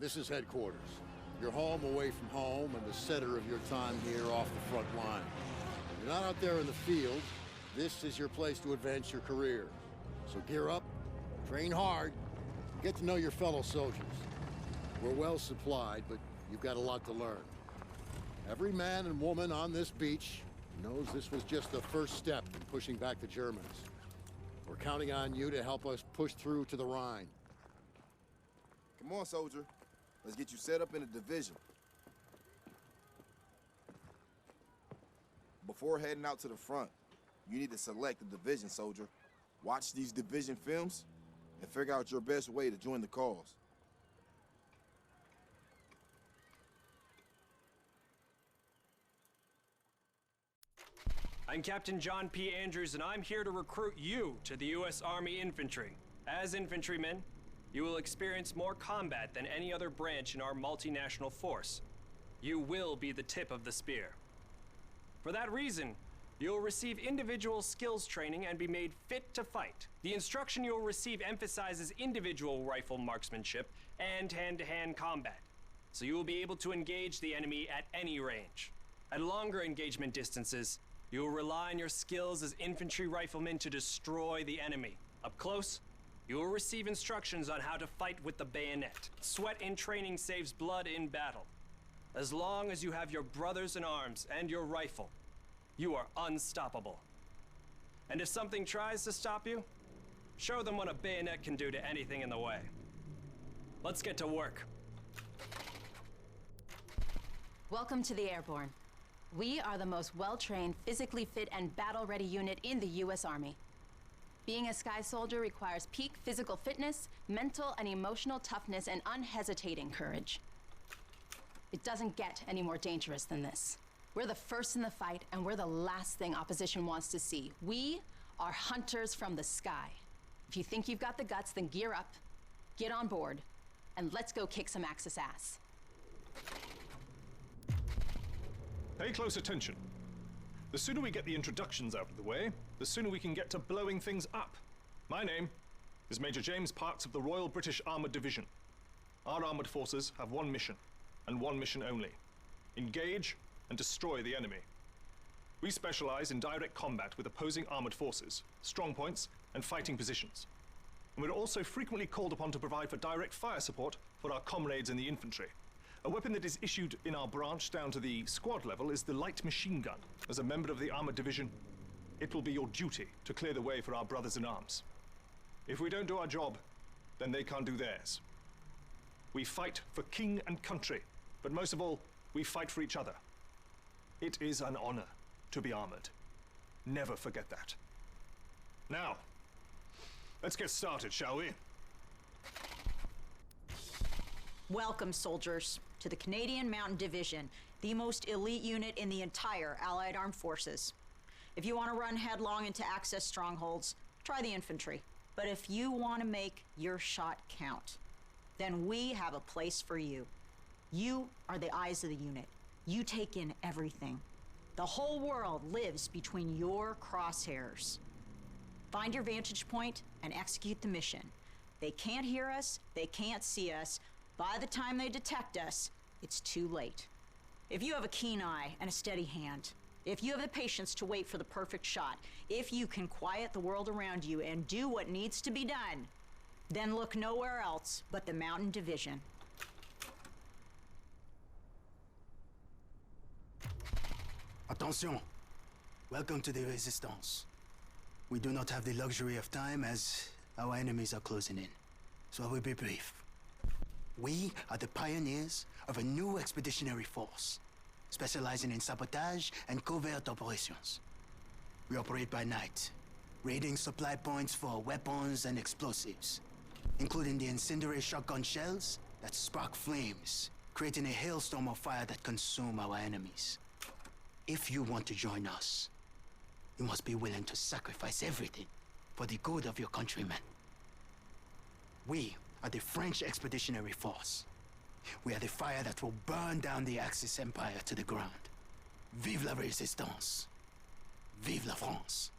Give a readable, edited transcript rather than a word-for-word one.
This is headquarters. Your home away from home and the center of your time here off the front line. You're not out there in the field. This is your place to advance your career. So gear up, train hard, get to know your fellow soldiers. We're well supplied, but you've got a lot to learn. Every man and woman on this beach knows this was just the first step in pushing back the Germans. We're counting on you to help us push through to the Rhine. Come on, soldier. Let's get you set up in a division. Before heading out to the front, you need to select a division, soldier. Watch these division films and figure out your best way to join the cause. I'm Captain John P. Andrews, and I'm here to recruit you to the U.S. Army Infantry. As infantrymen, you will experience more combat than any other branch in our multinational force. You will be the tip of the spear. For that reason, you'll receive individual skills training and be made fit to fight. The instruction you'll receive emphasizes individual rifle marksmanship and hand-to-hand combat, so you will be able to engage the enemy at any range. At longer engagement distances, you will rely on your skills as infantry riflemen to destroy the enemy. Up close, you will receive instructions on how to fight with the bayonet. Sweat in training saves blood in battle. As long as you have your brothers in arms and your rifle, you are unstoppable. And if something tries to stop you, show them what a bayonet can do to anything in the way. Let's get to work. Welcome to the Airborne. We are the most well-trained, physically fit, and battle-ready unit in the U.S. Army. Being a Sky Soldier requires peak physical fitness, mental and emotional toughness, and unhesitating courage. It doesn't get any more dangerous than this. We're the first in the fight, and we're the last thing opposition wants to see. We are hunters from the sky. If you think you've got the guts, then gear up, get on board, and let's go kick some Axis ass. Pay close attention. The sooner we get the introductions out of the way, the sooner we can get to blowing things up. My name is Major James Parks of the Royal British Armoured Division. Our armoured forces have one mission, and one mission only: engage and destroy the enemy. We specialize in direct combat with opposing armoured forces, strong points, and fighting positions. And we're also frequently called upon to provide for direct fire support for our comrades in the infantry. A weapon that is issued in our branch down to the squad level is the light machine gun. As a member of the armoured division, it will be your duty to clear the way for our brothers in arms. If we don't do our job, then they can't do theirs. We fight for king and country, but most of all, we fight for each other. It is an honor to be armored. Never forget that. Now, let's get started, shall we? Welcome, soldiers, to the Canadian Mountain Division, the most elite unit in the entire Allied Armed Forces. If you want to run headlong into Axis strongholds, try the infantry. But if you want to make your shot count, then we have a place for you. You are the eyes of the unit. You take in everything. The whole world lives between your crosshairs. Find your vantage point and execute the mission. They can't hear us, they can't see us. By the time they detect us, it's too late. If you have a keen eye and a steady hand, if you have the patience to wait for the perfect shot, if you can quiet the world around you and do what needs to be done, then look nowhere else but the Mountain Division. Attention! Welcome to the Resistance. We do not have the luxury of time as our enemies are closing in, so I will be brief. We are the pioneers of a new expeditionary force, specializing in sabotage and covert operations. We operate by night, raiding supply points for weapons and explosives, including the incendiary shotgun shells that spark flames, creating a hailstorm of fire that consume our enemies. If you want to join us, you must be willing to sacrifice everything for the good of your countrymen. We are the French Expeditionary Force. We are the fire that will burn down the Axis Empire to the ground. Vive la Résistance! Vive la France!